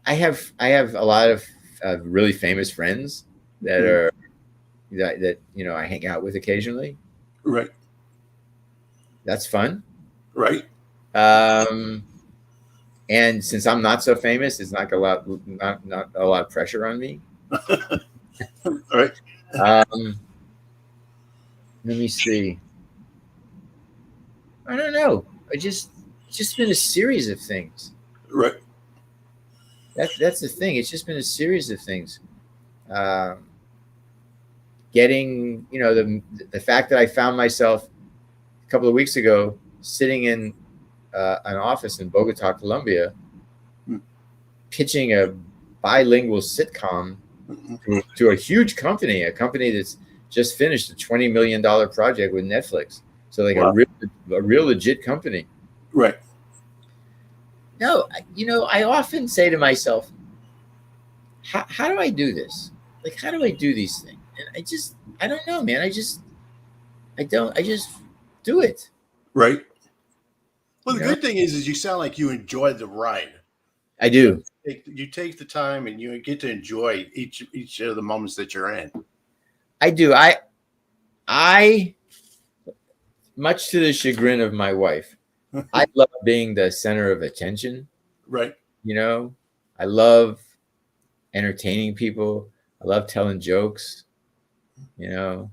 I have a lot of really famous friends that are that I hang out with occasionally. Right. That's fun. Right. And since I'm not so famous, it's not a lot of pressure on me. Right. Let me see. I don't know. It's just been a series of things. Right. That's the thing. It's just been a series of things. Getting, the fact that I found myself a couple of weeks ago sitting in an office in Bogota, Colombia, pitching a bilingual sitcom to a huge company, a company that's just finished a $20 million project with Netflix. So like a real legit company. Right. No, I often say to myself, how do I do this? Like, how do I do these things? And I don't know, man. I just do it. Right. Well, the good thing is you sound like you enjoy the ride. I do. You take the time and you get to enjoy each of the moments that you're in. I do. I much to the chagrin of my wife, I love being the center of attention. Right. I love entertaining people. I love telling jokes. I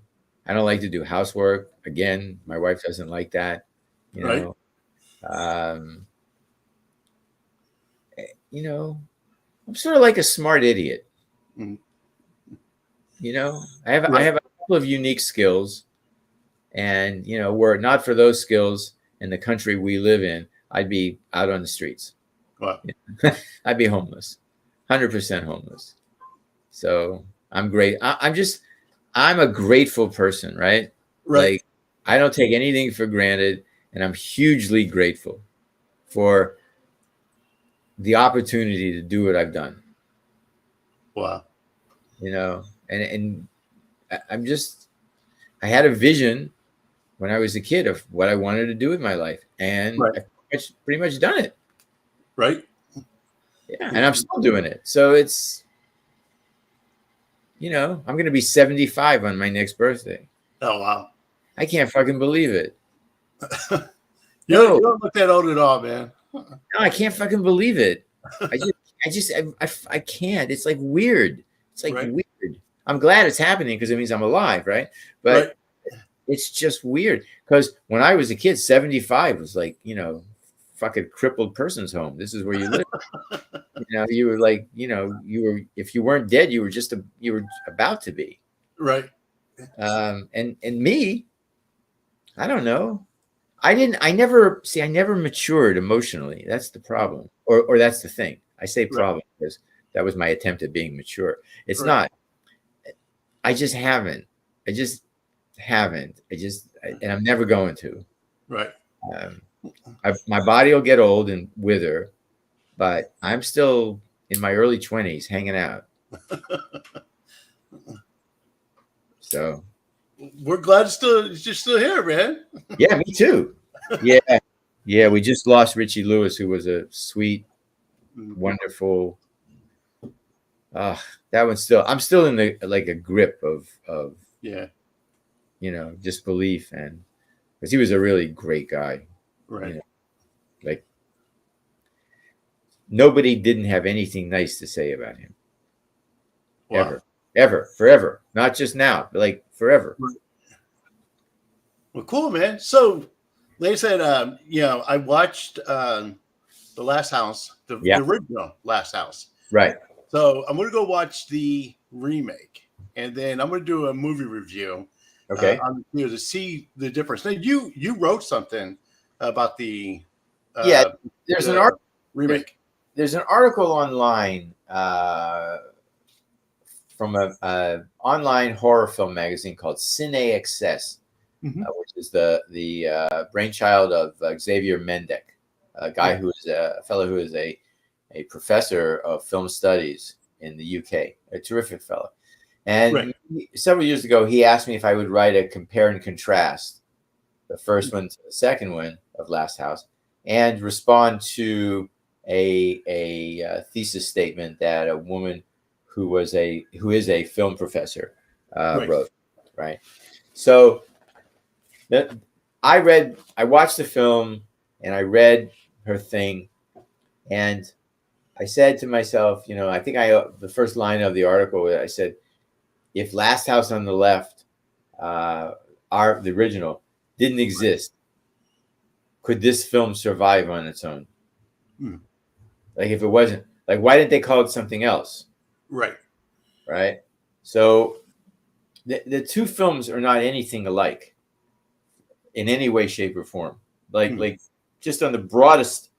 don't like to do housework. Again, my wife doesn't like that. Right. I'm sort of like a smart idiot. Mm. You know, I Right. have a couple of unique skills, and you know, were it not for those skills in the country we live in, I'd be out on the streets. Wow. I'd be homeless, 100% homeless. So I'm great. I'm a grateful person, right? Right. Like I don't take anything for granted, and I'm hugely grateful for the opportunity to do what I've done. Wow. You know, and I'm just I had a vision when I was a kid of what I wanted to do with my life, and Right. I've pretty much done it. Right. Yeah, and I'm still doing it. So it's, you know, I'm going to be 75 on my next birthday. Oh wow. I can't fucking believe it. You No, don't look that old at all, man. no, I can't fucking believe it. I can't. It's like weird. It's like Right. weird. I'm glad it's happening because it means I'm alive, right? Right. But it's just weird because when I was a kid, 75 was like, you know, fucking crippled person's home. This is where you live. You know, you were like, you know, you were, if you weren't dead, you were you were about to be. Right. And me, I don't know. I never matured emotionally. That's the problem. Or that's the thing. I say Right. problem because that was my attempt at being mature. It's Right. not. I just haven't. I just haven't. And I'm never going to. Right. Um, my body will get old and wither, but I'm still in my early 20s hanging out. So We're glad you're still here, man. yeah, me too. Yeah. Yeah. We just lost Richie Lewis, who was a sweet, wonderful. That one's still, I'm still in the, like a grip of, Yeah. you know, disbelief. And because he was a really great guy, Right. you know, like nobody didn't have anything nice to say about him. Wow. Ever, forever. Not just now, but like forever. Right. Well, cool, man. So, like I said, you know, I watched the Last House, the original Last House. Right. So I'm gonna go watch the remake, and then I'm gonna do a movie review. Okay. On to see the difference. Now, you wrote something about the there's an art remake. There's an article online from a online horror film magazine called Cine Excess, which is the brainchild of Xavier Mendek, a guy who is a fellow who is a professor of film studies in the UK, a terrific fellow. And several years ago, he asked me if I would write a compare and contrast the first one to the second one of Last House, and respond to a thesis statement that a woman who is a film professor wrote. Right. So I watched the film and I read her thing, and I said to myself, you know, I think the first line of the article, I said, if Last House on the Left, the original, didn't exist, could this film survive on its own? Like if it wasn't, like why didn't they call it something else? Right. Right. So the two films are not anything alike in any way, shape, or form. Like just on the broadest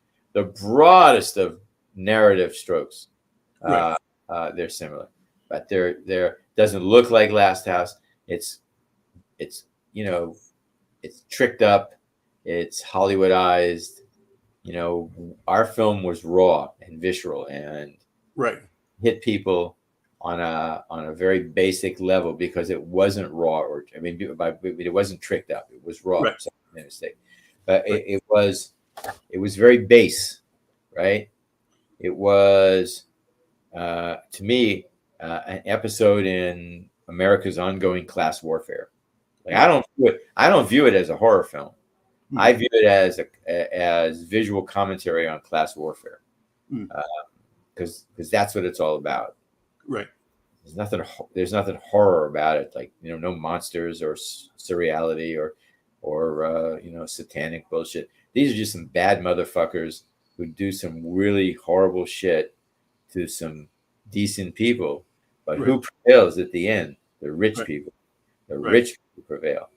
of narrative strokes, they're similar, but they're doesn't look like Last House. It's you know, it's tricked up, it's Hollywoodized. You know, our film was raw and visceral and hit people on a very basic level because it wasn't raw, or I mean, it wasn't tricked up. It was raw. Mistake, but it was very base, right? It was to me an episode in America's ongoing class warfare. Like I don't view it as a horror film. I view it as visual commentary on class warfare, because that's what it's all about. Right. There's nothing horror about it. Like, you know, no monsters or surreality or you know, satanic bullshit. These are just some bad motherfuckers who do some really horrible shit to some decent people, But Right. who prevails at the end? The rich Right. people. The Right. rich people prevail.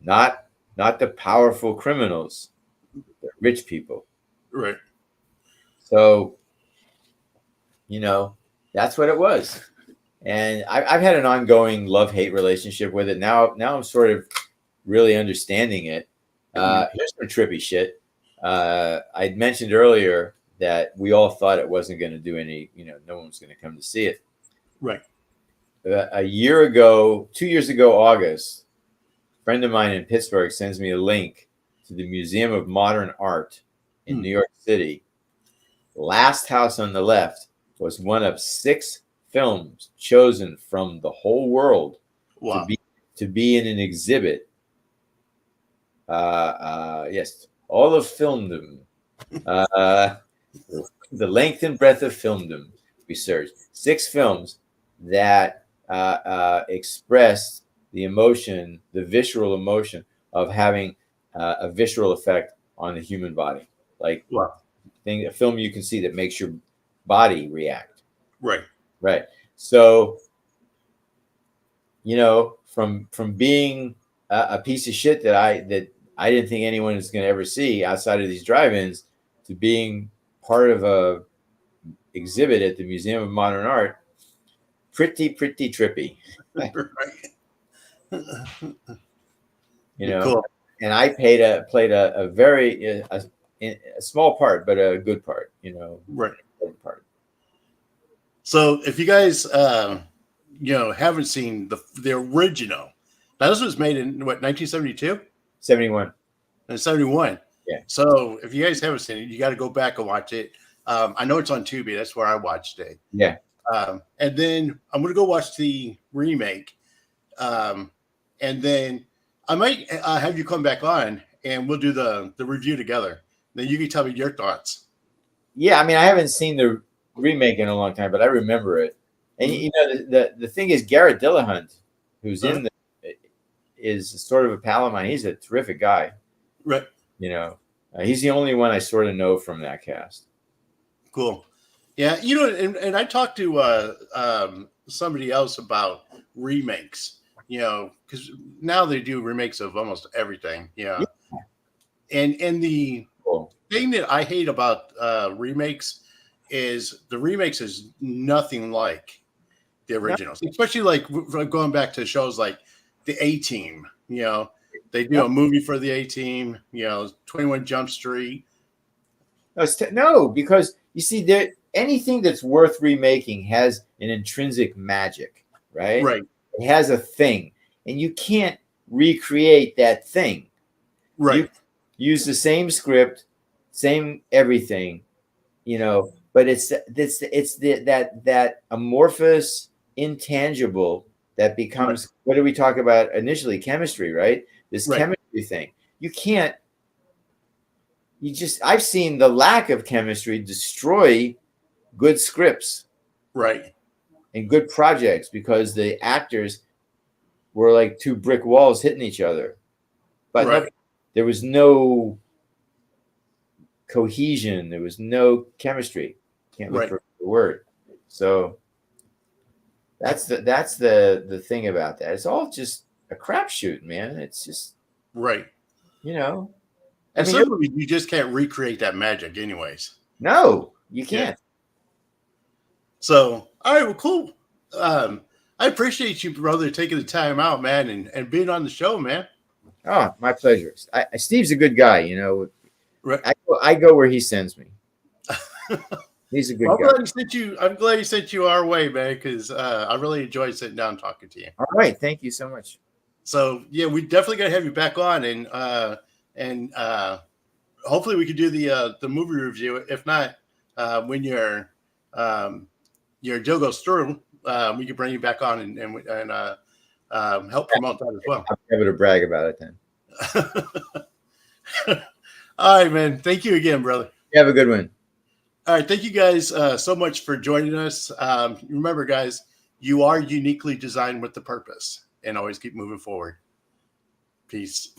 Not the powerful criminals. The rich people. Right. So, that's what it was. And I've had an ongoing love-hate relationship with it. Now I'm sort of really understanding it. Here's some trippy shit. I mentioned earlier that we all thought it wasn't going to do any, no one was going to come to see it. Right. A year ago, 2 years ago, August, a friend of mine in Pittsburgh sends me a link to the Museum of Modern Art in New York City. Last House on the Left was one of 6 films chosen from the whole world Wow. to be in an exhibit. Yes, all of filmdom. The length and breadth of filmdom. We searched 6 films that expressed the emotion, the visceral emotion of having a visceral effect on the human body, like Wow. a film you can see that makes your body react. Right. Right. So, from being a piece of shit that I didn't think anyone was going to ever see outside of these drive-ins, to being part of a exhibit at the Museum of Modern Art, pretty trippy. Right. Cool. And I played a very a small part, but a good part. Right. Part. So if you guys, haven't seen the original, now this was made in what, 1972? 71. And 71. Yeah. So if you guys haven't seen it, you got to go back and watch it. I know it's on Tubi. That's where I watched it. Yeah. And then I'm going to go watch the remake. And then I might have you come back on and we'll do the review together. Then you can tell me your thoughts. Yeah. I mean, I haven't seen the remake in a long time, but I remember it. And the thing is, Garrett Dillahunt, who's in is sort of a pal of mine. He's a terrific guy. Right. He's the only one I sort of know from that cast. Cool. Yeah. And I talked to somebody else about remakes, because now they do remakes of almost everything. Yeah. And the thing that I hate about remakes is the remakes is nothing like the originals, especially like going back to shows like the A-Team. They do a movie for the A-Team. 21 Jump Street. No, because you see, anything that's worth remaking has an intrinsic magic, right? Right. It has a thing, and you can't recreate that thing. Right. You use the same script, same everything, but it's that amorphous, intangible that becomes, right. What did we talk about initially? Chemistry, right? This chemistry thing. You can't. I've seen the lack of chemistry destroy good scripts, right, and good projects because the actors were like 2 brick walls hitting each other, but there was no cohesion. There was no chemistry. Can't look for the word. So that's the thing about that. It's all just a crapshoot, man. It's just right. I mean, some movies you just can't recreate that magic, anyways. No, you can't. Yeah. So, all right, well, cool. I appreciate you, brother, taking the time out, man, and being on the show, man. Oh, my pleasure. Steve's a good guy, Right. I go where he sends me. He's a good guy. I'm glad he sent you our way, man, because I really enjoyed sitting down and talking to you. All right, thank you so much. So yeah, we definitely got to have you back on, and hopefully we could do the movie review. If not, when your deal goes through, we could bring you back on and help promote that as well. I'll be able to brag about it then. All right, man. Thank you again, brother. You have a good one. All right. Thank you guys so much for joining us. Remember, guys, you are uniquely designed with the purpose, and always keep moving forward. Peace.